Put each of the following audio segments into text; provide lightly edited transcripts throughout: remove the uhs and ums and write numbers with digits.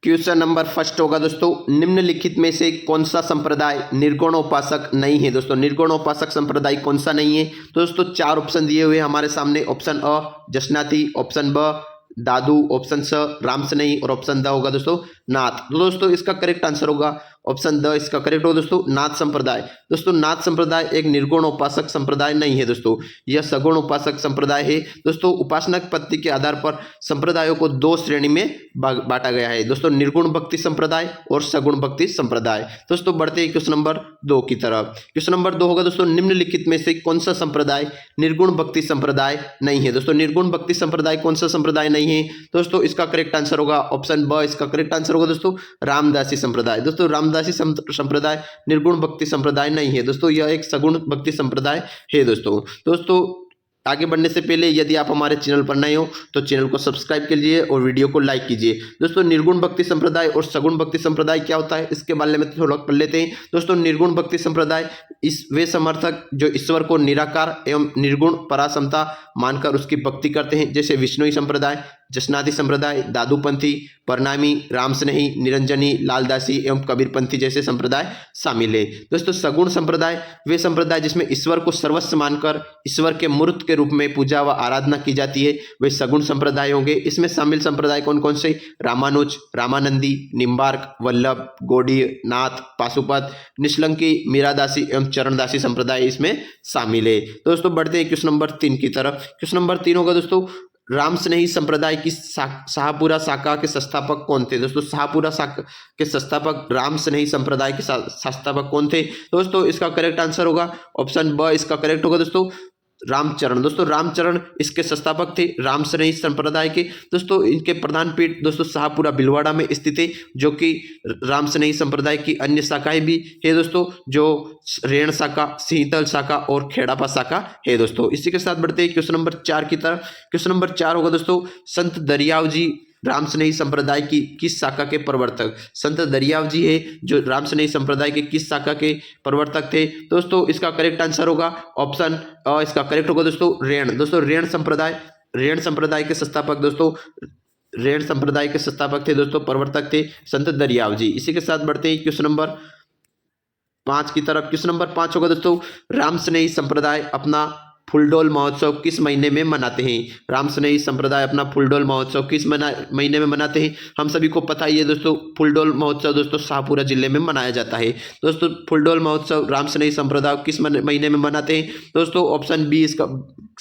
Question number first होगा दोस्तों, निम्नलिखित में से कौन सा संप्रदाय निर्गुणोपासक नहीं है। दोस्तों निर्गुणोपासक संप्रदाय कौन सा नहीं है, तो दोस्तों चार ऑप्शन दिए हुए हमारे सामने। ऑप्शन अ जसनाती, ऑप्शन ब दादू, ऑप्शन स रामसनेही और ऑप्शन द होगा दोस्तों नाथ। तो दोस्तों इसका करेक्ट आंसर होगा ऑप्शन द, इसका करेक्ट होगा दोस्तों नाथ संप्रदाय। दोस्तों नाथ संप्रदाय एक निर्गुण उपासक संप्रदाय नहीं है दोस्तों, यह सगुण उपासक संप्रदाय है। दोस्तों उपासना पद्धति के आधार पर संप्रदायों को दो श्रेणी में बांटा गया है दोस्तों, निर्गुण भक्ति संप्रदाय और सगुण भक्ति संप्रदाय। दोस्तों बढ़ते हैं क्वेश्चन नंबर 2 की तरफ। क्वेश्चन नंबर 2 होगा दोस्तों, निम्नलिखित में से कौन सा संप्रदाय निर्गुण भक्ति संप्रदाय नहीं है। दोस्तों निर्गुण भक्ति संप्रदाय कौन सा संप्रदाय नहीं है, दोस्तों इसका करेक्ट आंसर होगा ऑप्शन ब, इसका करेक्ट आंसर होगा दोस्तों रामदासी संप्रदाय। दोस्तों रामदासी संप्रदाय निर्गुण भक्ति संप्रदाय नहीं है दोस्तों, यह एक सगुण भक्ति संप्रदाय है दोस्तों आगे बढ़ने से पहले यदि आप हमारे चैनल पर नए हो तो चैनल को सब्सक्राइब कीजिए और वीडियो को लाइक कीजिए। दोस्तों निर्गुण भक्ति संप्रदाय और सगुण भक्ति संप्रदाय क्या होता है इसके बारे में थोड़ा पढ़ लेते हैं। दोस्तों निर्गुण भक्ति संप्रदाय वे समर्थक जो ईश्वर को निराकार एवं निर्गुण परासमता मानकर उसकी भक्ति करते हैं, जैसे विष्णुई संप्रदाय, जसनादी संप्रदाय, दादूपंथी, परनामी, रामस्नेही, निरंजनी, लालदासी एवं कबीरपंथी जैसे संप्रदाय शामिल है। दोस्तों सगुण संप्रदाय वे संप्रदाय जिसमें ईश्वर को सर्वस्व मानकर ईश्वर के मूर्त के रूप में पूजा व आराधना की जाती है, वे सगुण संप्रदाय होंगे। इसमें शामिल संप्रदाय कौन कौन से, रामानुज, रामानंदी, निम्बार्क, वल्लभ, गौड़ी, नाथ, पाशुपत, निष्कलंकी, मीरादासी एवं चरणदासी संप्रदाय इसमें शामिल है। दोस्तों बढ़ते हैं क्वेश्चन नंबर 3 की तरफ। क्वेश्चन नंबर 3 होगा दोस्तों, रामस्नेही संप्रदाय की शाहपुरा शाखा के संस्थापक कौन थे। दोस्तों शाहपुरा शाखा के संस्थापक रामस्नेही संप्रदाय के संस्थापक कौन थे, दोस्तों इसका करेक्ट आंसर होगा ऑप्शन ब, इसका करेक्ट होगा दोस्तों रामचरण। दोस्तों रामचरण इसके संस्थापक थे रामस्नेही संप्रदाय के। दोस्तों इनके प्रधान पीठ दोस्तों शाहपुरा भिलवाड़ा में स्थित है, जो कि रामस्नेही संप्रदाय की अन्य शाखाएं भी है दोस्तों, जो रेण शाखा, सीतल शाखा और खेड़ापा शाखा है दोस्तों। इसी के साथ बढ़ते हैं क्वेश्चन नंबर 4 की तरफ। क्वेश्चन नंबर 4 होगा दोस्तों, संत दरियाव जी रामस्नेही संप्रदाय की किस शाखा के प्रवर्तक। संत दरियाव जी है जो रामस्नेही संप्रदाय के किस शाखा के प्रवर्तक थे, दोस्तों इसका करेक्ट आंसर होगा ऑप्शन अ, इसका करेक्ट होगा दोस्तों रेण। दोस्तों रेण संप्रदाय के संस्थापक दोस्तों रेण संप्रदाय के संस्थापक थे दोस्तों, प्रवर्तक थे संत दरियाव जी। इसी के साथ बढ़ते हैं क्वेश्चन नंबर 5 की तरफ। क्वेश्चन नंबर 5 होगा दोस्तों, रामस्नेही संप्रदाय अपना फूलडोल महोत्सव किस महीने में मनाते हैं। रामस्नेही संप्रदाय अपना फूलडोल महोत्सव किस महीने में मनाते हैं, हम सभी को पता ही है दोस्तों। फूलडोल महोत्सव दोस्तों शाहपुरा जिले में मनाया जाता है। दोस्तों फूलडोल महोत्सव रामस्नेही संप्रदाय किस महीने में मनाते हैं, दोस्तों ऑप्शन बी इसका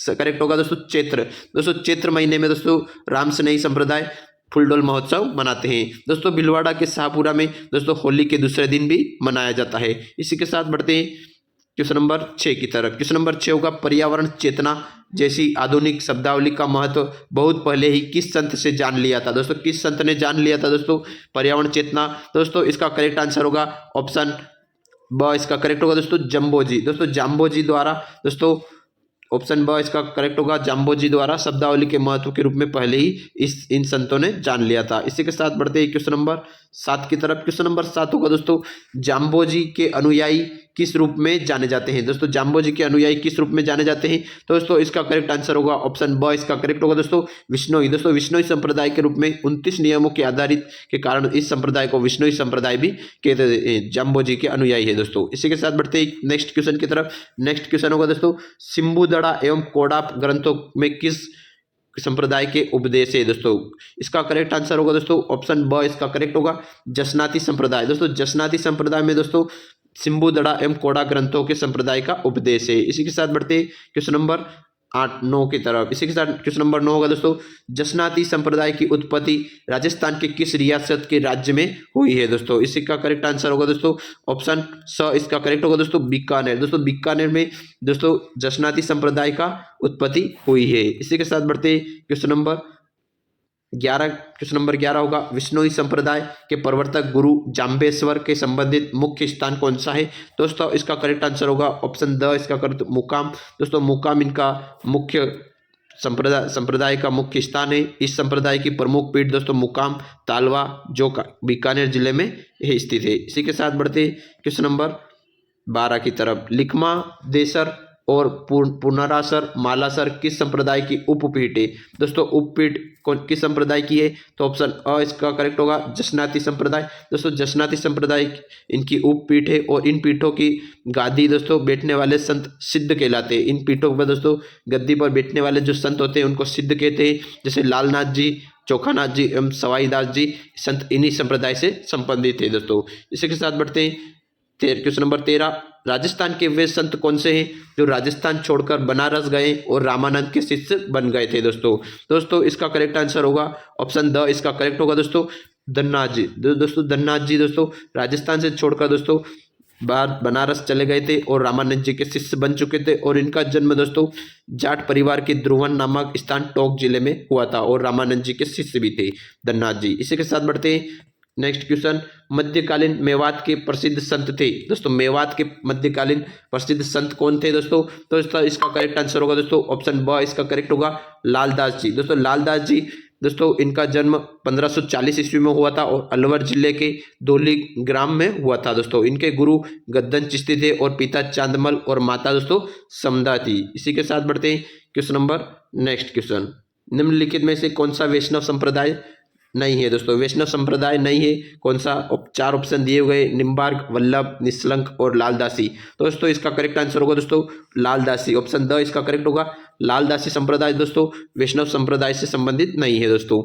करेक्ट होगा दोस्तों चैत्र। दोस्तों चैत्र महीने में दोस्तों रामस्नेही संप्रदाय फूलडोल महोत्सव मनाते हैं। दोस्तों भिलवाड़ा के शाहपुरा में दोस्तों होली के दूसरे दिन भी मनाया जाता है। इसी के साथ बढ़ते हैं क्वेश्चन नंबर 6 की तरफ। क्वेश्चन नंबर 6 होगा, पर्यावरण चेतना जैसी आधुनिक शब्दावली का महत्व बहुत पहले ही किस संत से जान लिया था। दोस्तों किस संत ने जान लिया था दोस्तों पर्यावरण चेतना, दोस्तों इसका करेक्ट आंसर होगा ऑप्शन ब, इसका करेक्ट होगा दोस्तों जाम्बोजी। दोस्तों जाम्बोजी द्वारा दोस्तों ऑप्शन ब, इसका करेक्ट होगा जाम्बोजी द्वारा शब्दावली के महत्व के रूप में पहले ही इन संतों ने जान लिया था। इसी के साथ बढ़ते हैं क्वेश्चन नंबर 7 की तरफ। क्वेश्चन नंबर 7 होगा दोस्तों, जाम्बोजी के अनुयायी किस रूप में जाने जाते हैं। दोस्तों जाम्बोजी के अनुयायी किस रूप में जाने जाते हैं, तो दोस्तों इसका करेक्ट आंसर होगा ऑप्शन ब, इसका करेक्ट होगा दोस्तों विष्णोई। दोस्तों विष्णोई संप्रदाय के रूप में 29 नियमों के आधारित के कारण इस संप्रदाय को विष्णोई संप्रदाय भी कहते हैं, जाम्बोजी के अनुयायी है दोस्तों। इसी के साथ बढ़ते हैं नेक्स्ट क्वेश्चन की तरफ। नेक्स्ट क्वेश्चन होगा दोस्तों, सिम्बुदड़ा एवं कोडाप ग्रंथों में किस संप्रदाय के उपदेश है। दोस्तों इसका करेक्ट आंसर होगा दोस्तों ऑप्शन ब, इसका करेक्ट होगा जसनाती संप्रदाय। दोस्तों जसनाती संप्रदाय में दोस्तों सिम्बुदड़ा एवं कोडा ग्रंथों के संप्रदाय का उपदेश है। इसी के साथ बढ़ते क्वेश्चन नंबर 8-9 की तरफ। इसी के साथ क्वेश्चन नंबर 9 होगा दोस्तों, जसनाती संप्रदाय की उत्पत्ति राजस्थान के किस रियासत के राज्य में हुई है। दोस्तों इसी का करेक्ट आंसर होगा दोस्तों ऑप्शन स, इसका करेक्ट होगा दोस्तों बीकानेर। दोस्तों बीकानेर में दोस्तों जसनाती संप्रदाय का उत्पत्ति हुई है। इसी के साथ बढ़ते क्वेश्चन नंबर 11। क्वेश्चन नंबर 11 होगा, विष्णोई संप्रदाय के प्रवर्तक गुरु जाम्बेश्वर के संबंधित मुख्य स्थान कौन सा है। दोस्तों इसका करेक्ट आंसर होगा ऑप्शन द, इसका करेक्ट मुकाम। दोस्तों मुकाम इनका मुख्य संप्रदाय का मुख्य स्थान है। इस संप्रदाय की प्रमुख पीठ दोस्तों मुकाम तालवा जो बीकानेर जिले में स्थित है। इसी के साथ बढ़ते क्वेश्चन नंबर 12 की तरप। लिखमा देसर और पुनरासर मालासर किस संप्रदाय की उपपीठ है? दोस्तों उपपीठ किस संप्रदाय की है? तो ऑप्शन अ इसका करेक्ट होगा, जसनाती संप्रदाय। दोस्तों जसनाती संप्रदाय इनकी उपपीठ है और इन पीठों की गादी दोस्तों बैठने वाले संत सिद्ध कहलाते हैं। इन पीठों पर दोस्तों गद्दी पर बैठने वाले जो संत होते हैं उनको सिद्ध कहते हैं, जैसे लालनाथ जी, चोखानाथ जी एवं सवाईदास जी संत इन्हीं संप्रदाय से संबंधित है। दोस्तों इसी के साथ बढ़ते हैं क्वेश्चन नंबर 13। राजस्थान के वे संत कौन से हैं जो राजस्थान छोड़कर बनारस गए और रामानंद के शिष्य बन गए थे? दोस्तों इसका करेक्ट आंसर होगा ऑप्शन द इसका करेक्ट होगा दोस्तों, धन्नाथ जी। दोस्तों धन्नाथ जी दोस्तों राजस्थान से छोड़कर दोस्तों बनारस चले गए थे और रामानंद जी के शिष्य बन चुके थे और इनका जन्म दोस्तों जाट परिवार के ध्रुवन नामक स्थान टोंक जिले में हुआ था और रामानंद जी के शिष्य भी थे धन्नाथ जी। इसी के साथ बढ़ते हैं नेक्स्ट क्वेश्चन। मध्यकालीन मेवात के प्रसिद्ध संत थे। दोस्तों मेवात के मध्यकालीन प्रसिद्ध संत कौन थे? दोस्तों इसका करेक्ट आंसर होगा दोस्तों ऑप्शन ब इसका करेक्ट होगा, लालदास जी। दोस्तों लालदास जी दोस्तों इनका जन्म 1540 ईस्वी में हुआ था और अलवर जिले के दोली ग्राम में हुआ था। दोस्तों इनके गुरु गद्दन चिश्ती थे और पिता चांदमल और माता दोस्तों समदा थी। इसी के साथ बढ़ते हैं क्वेश्चन नंबर नेक्स्ट क्वेश्चन। निम्नलिखित में से कौन सा वैष्णव संप्रदाय नहीं है? दोस्तों वैष्णव संप्रदाय नहीं है कौन सा? चार ऑप्शन दिए हुए, निम्बार्क, वल्लभ, निशंक और लालदासी। तो दोस्तों इसका करेक्ट आंसर होगा दोस्तों लालदासी, ऑप्शन द इसका करेक्ट होगा। लालदासी संप्रदाय दोस्तों वैष्णव संप्रदाय से संबंधित नहीं है। दोस्तों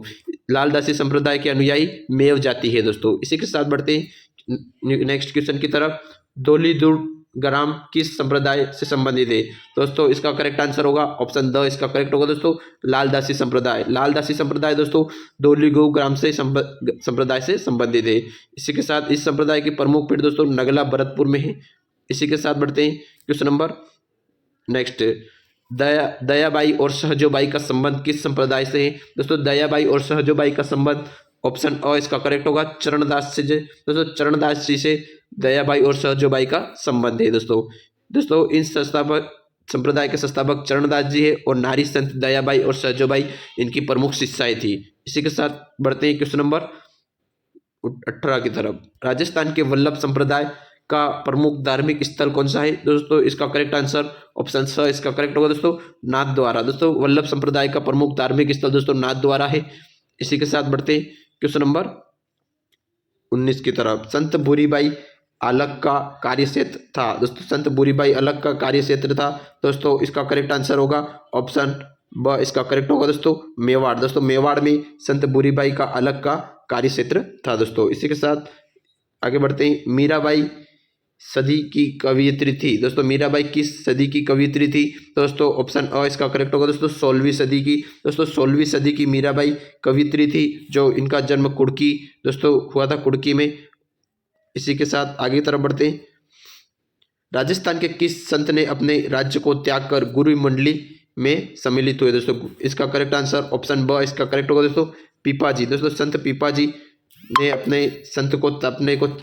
लालदासी संप्रदाय के अनुयायी मेव जाति है। दोस्तों इसी के साथ बढ़ते हैं नेक्स्ट क्वेश्चन की तरफ। दोली दुर्ग ग्राम किस संप्रदाय से संबंधित है? दोस्तों इसका करेक्ट आंसर होगा ऑप्शन द इसका करेक्ट होगा दोस्तों, लालदासी संप्रदाय। लालदासी संप्रदाय दोस्तों दोलीगु ग्राम से संप्रदाय से संबंधित है। इसी के साथ इस संप्रदाय की प्रमुख पीठ दोस्तों नगला भरतपुर में है। इसी के साथ बढ़ते हैं क्वेश्चन नंबर नेक्स्ट। दयाबाई और सहजोबाई का संबंध किस संप्रदाय से है? दोस्तों दयाबाई और सहजोबाई का संबंध ऑप्शन अ इसका करेक्ट होगा, चरणदास से। दोस्तों चरणदास जी से दयाबाई और सहजोबाई का संबंध है। दोस्तों इन संस्थापक संप्रदाय के संस्थापक चरणदास जी है और नारी संत दयाबाई और सहजोबाई इनकी प्रमुख शिष्याएं थी। इसी के साथ बढ़ते हैं क्वेश्चन नंबर 18 की तरफ। राजस्थान के वल्लभ संप्रदाय का प्रमुख धार्मिक स्थल कौन सा है? दोस्तों इसका करेक्ट आंसर ऑप्शन स इसका करेक्ट होगा दोस्तों, नाथ द्वारा। दोस्तों वल्लभ संप्रदाय का प्रमुख धार्मिक स्थल दोस्तों नाथ द्वारा है। इसी के साथ बढ़ते हैं क्वेश्चन नंबर 19 की तरफ। संत भूरीबाई अलग का कार्य क्षेत्र था। दोस्तों संत भूरीबाई अलग का कार्य क्षेत्र था। दोस्तों इसका करेक्ट आंसर होगा ऑप्शन ब इसका करेक्ट होगा दोस्तों, मेवाड़। दोस्तों मेवाड़ में संत भूरीबाई का अलग का कार्य क्षेत्र था। दोस्तों इसी के साथ आगे बढ़ते हैं। मीराबाई सदी की कवियत्री थी। दोस्तों मीराबाई किस सदी की कवियत्री थी? दोस्तों ऑप्शन अ इसका करेक्ट होगा दोस्तों, 16वीं सदी की। दोस्तों 16वीं सदी की मीराबाई कवियत्री थी जो इनका जन्म कुड़की दोस्तों हुआ था, कुड़की में। इसी के साथ आगे की तरफ बढ़ते हैं। राजस्थान के किस संत ने अपने राज्य को त्याग कर गुरु मंडली में सम्मिलित हुए? दोस्तों इसका करेक्ट आंसर ऑप्शन ब इसका करेक्ट होगा दोस्तों, पीपाजी। दोस्तों संत पीपाजी ने अपने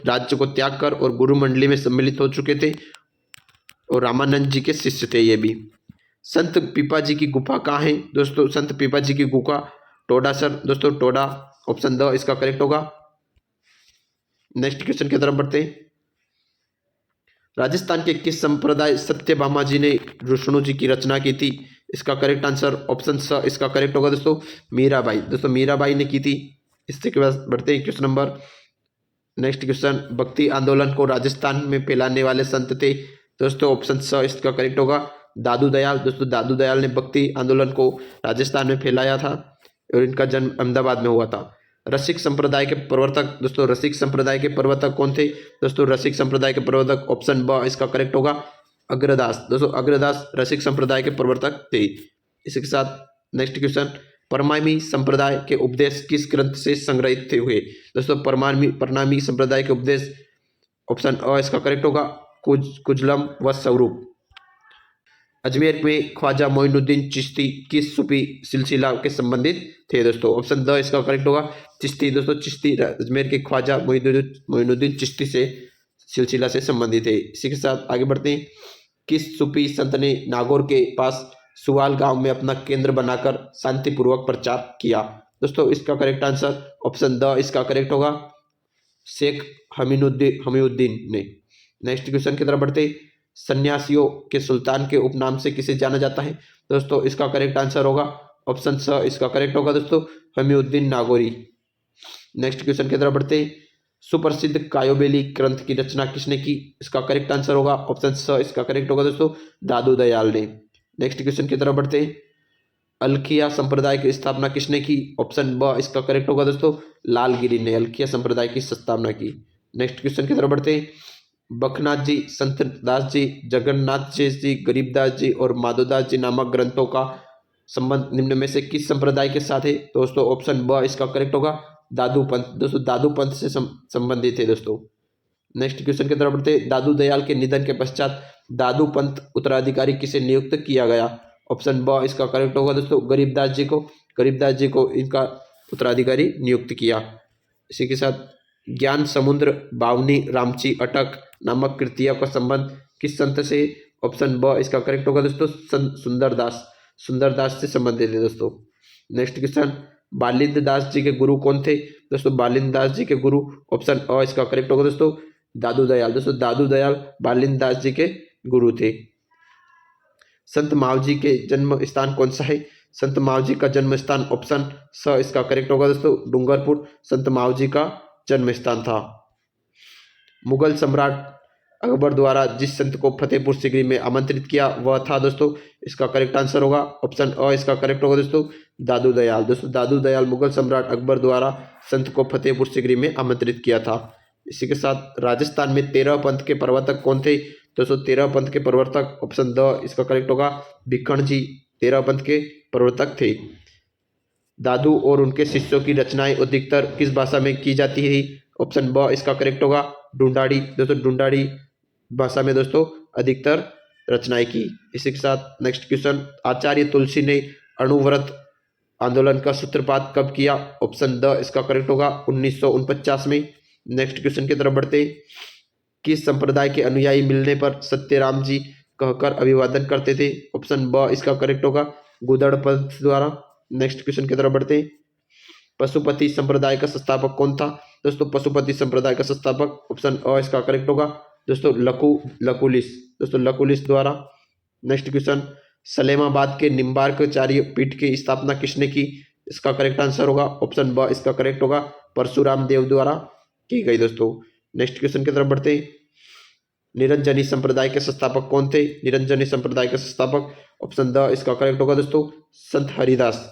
राज्य को त्याग कर और गुरु मंडली में सम्मिलित हो चुके थे और रामानंद जी के शिष्य थे ये भी। संत पीपाजी की गुफा कहाँ है? दोस्तों संत पीपाजी की गुफा टोडासर। दोस्तों टोडा, ऑप्शन द इसका करेक्ट होगा। नेक्स्ट क्वेश्चन की तरफ बढ़ते हैं। राजस्थान के किस संप्रदाय सत्यभामा जी ने विष्णु जी की रचना की थी? इसका करेक्ट आंसर ऑप्शन स इसका करेक्ट होगा दोस्तों, मीराबाई। दोस्तों मीराबाई ने की थी। इसके बाद बढ़ते हैं क्वेश्चन नंबर नेक्स्ट क्वेश्चन। भक्ति आंदोलन को राजस्थान में फैलाने वाले संत थे। दोस्तों ऑप्शन स इसका करेक्ट होगा, दादू दयाल। दोस्तों दादू दयाल ने भक्ति आंदोलन को राजस्थान में फैलाया था और इनका जन्म अहमदाबाद में हुआ था। रसिक संप्रदाय के प्रवर्तक। दोस्तों रसिक संप्रदाय के प्रवर्तक कौन थे? दोस्तों रसिक संप्रदाय के प्रवर्तक ऑप्शन ब इसका करेक्ट होगा, अग्रदास। दोस्तों अग्रदास रसिक संप्रदाय के प्रवर्तक थे। इसी के साथ नेक्स्ट क्वेश्चन। परमामी संप्रदाय के उपदेश किस ग्रंथ से संग्रहित थे हुए? दोस्तों परमामी संप्रदाय के उपदेश ऑप्शन अ इसका करेक्ट होगा, कुजलम व स्वरूप। अजमेर में ख्वाजा मोइनुद्दीन चिश्ती किस सूफी सिलसिला के संबंधित थे? दोस्तों ऑप्शन द इसका करेक्ट होगा, चिश्ती। दोस्तों चिश्ती अजमेर के ख्वाजा मोइनुद्दीन चिश्ती से सिलसिला से संबंधित है। इसी के साथ आगे बढ़ते हैं। किस सूफी संत ने नागौर के पास सुवाल गांव में अपना केंद्र बनाकर शांतिपूर्वक प्रचार किया? दोस्तों इसका करेक्ट आंसर ऑप्शन द इसका करेक्ट होगा, शेख हमीउद्दीन ने। नेक्स्ट क्वेश्चन की तरफ बढ़ते। सन्यासियों के सुल्तान के उपनाम से किसे जाना जाता है? दोस्तों इसका करेक्ट आंसर होगा ऑप्शन स, इसका करेक्ट होगा दोस्तों हमीउद्दीन नागौरी। नेक्स्ट क्वेश्चन की तरफ बढ़ते हैं। सुप्रसिद्ध कायोबेली ग्रंथ की रचना किसने की? इसका करेक्ट आंसर होगा ऑप्शन स, इसका करेक्ट होगा दोस्तों दादू दयाल ने। नेक्स्ट क्वेश्चन की तरफ बढ़ते हैं। अलखिया संप्रदाय की स्थापना किसने की? ऑप्शन ब, इसका करेक्ट होगा दोस्तों लालगिरी ने अलखिया संप्रदाय की स्थापना की। नेक्स्ट क्वेश्चन की तरफ बढ़ते हैं। बखनाथ जी, संत दास जी, जगन्नाथ जी, गरीबदास जी और माधोदास जी नामक ग्रंथों का संबंध निम्न में से किस संप्रदाय के साथ है? दोस्तों ऑप्शन ब, इसका करेक्ट होगा दादू पंथ। दोस्तों दादू पंथ से संबंधित है दोस्तों। नेक्स्ट क्वेश्चन की तरफ बढ़ते हैं। दादू दयाल के निधन के पश्चात दादू पंथ उत्तराधिकारी किसे नियुक्त किया गया? ऑप्शन ब, इसका करेक्ट होगा दोस्तों गरीबदास जी को। गरीबदास जी को इनका उत्तराधिकारी नियुक्त किया। इसी के साथ ज्ञान समुद्र बावनी रामची अटक नामक कृतियों का संबंध किस संत से? ऑप्शन ब, इसका करेक्ट होगा दोस्तों संत सुंदरदास। सुंदरदास से संबंधित है दोस्तों। Next question. बालिंद दास जी के गुरु कौन थे? दोस्तों बालिंद दास जी के गुरु ऑप्शन अ, इसका करेक्ट होगा दोस्तों दादू दयाल। दोस्तों दादू दयाल बालिंद दास जी के गुरु थे। संत मावजी के जन्म स्थान कौन सा है? संत मावजी का जन्म स्थान ऑप्शन स, इसका करेक्ट होगा दोस्तों डूंगरपुर संत मावजी का जन्म स्थान था। मुगल सम्राट अकबर द्वारा जिस संत को फतेहपुर सीकरी में आमंत्रित किया वह था दोस्तों, इसका करेक्ट आंसर होगा ऑप्शन अ, इसका करेक्ट होगा दोस्तों दादू दयाल। दोस्तों दादू दयाल मुगल सम्राट अकबर द्वारा संत को फतेहपुर सीकरी में आमंत्रित किया था। इसी के साथ राजस्थान में 13 पंथ के प्रवर्तक कौन थे? दोस्तों 13 पंथ के प्रवर्तक ऑप्शन द, इसका करेक्ट होगा भिक्खण जी 13 पंथ के प्रवर्तक थे। दादू और उनके शिष्यों की रचनाएं अधिकतर किस भाषा में की जाती है? ऑप्शन ब, इसका करेक्ट होगा ढूंढाड़ी। दोस्तों ढूंढाड़ी भाषा में दोस्तों अधिकतर रचनाएं की। इसी के साथ नेक्स्ट क्वेश्चन। आचार्य तुलसी ने अणुव्रत आंदोलन का सूत्रपात कब किया? ऑप्शन द, इसका करेक्ट होगा 1949 में। नेक्स्ट क्वेश्चन की तरफ बढ़ते। किस संप्रदाय के अनुयायी मिलने पर सत्यराम जी कहकर अभिवादन करते थे? ऑप्शन ब, इसका करेक्ट होगा गुदड़ पंथ द्वारा। नेक्स्ट क्वेश्चन की तरफ बढ़ते। पशुपति संप्रदाय का संस्थापक कौन था? दोस्तों पशुपति संप्रदाय का संस्थापक ऑप्शन अ, इसका करेक्ट होगा दोस्तों लकुलिस। दोस्तों लकुलिस द्वारा। Next question. सलेमाबाद के निम्बार्कचार्य पीठ की स्थापना किसने की? इसका करेक्ट आंसर होगा ऑप्शन ब, इसका करेक्ट होगा परशुराम देव द्वारा की गई दोस्तों। नेक्स्ट क्वेश्चन की तरफ बढ़ते हैं। निरंजनी संप्रदाय के संस्थापक कौन थे? निरंजनी संप्रदाय के संस्थापक ऑप्शन द, इसका करेक्ट होगा दोस्तों संत हरिदास।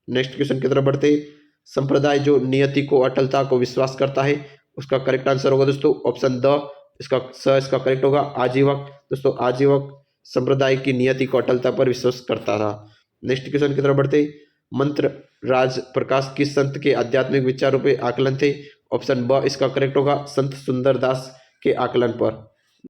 नेक्स्ट क्वेश्चन की तरफ बढ़ते हैं। संप्रदाय जो नियति को अटलता को विश्वास करता है उसका करेक्ट आंसर होगा दोस्तों ऑप्शन द, इसका करेक्ट होगा आजीवक। दोस्तों आजीवक संप्रदाय की नियति को अटलता पर विश्वास करता था। नेक्स्ट क्वेश्चन की तरफ बढ़ते। मंत्र राज प्रकाश किस संत के आध्यात्मिक विचारों पे आकलन थे? ऑप्शन ब, इसका करेक्ट होगा संत सुंदरदास के आकलन पर।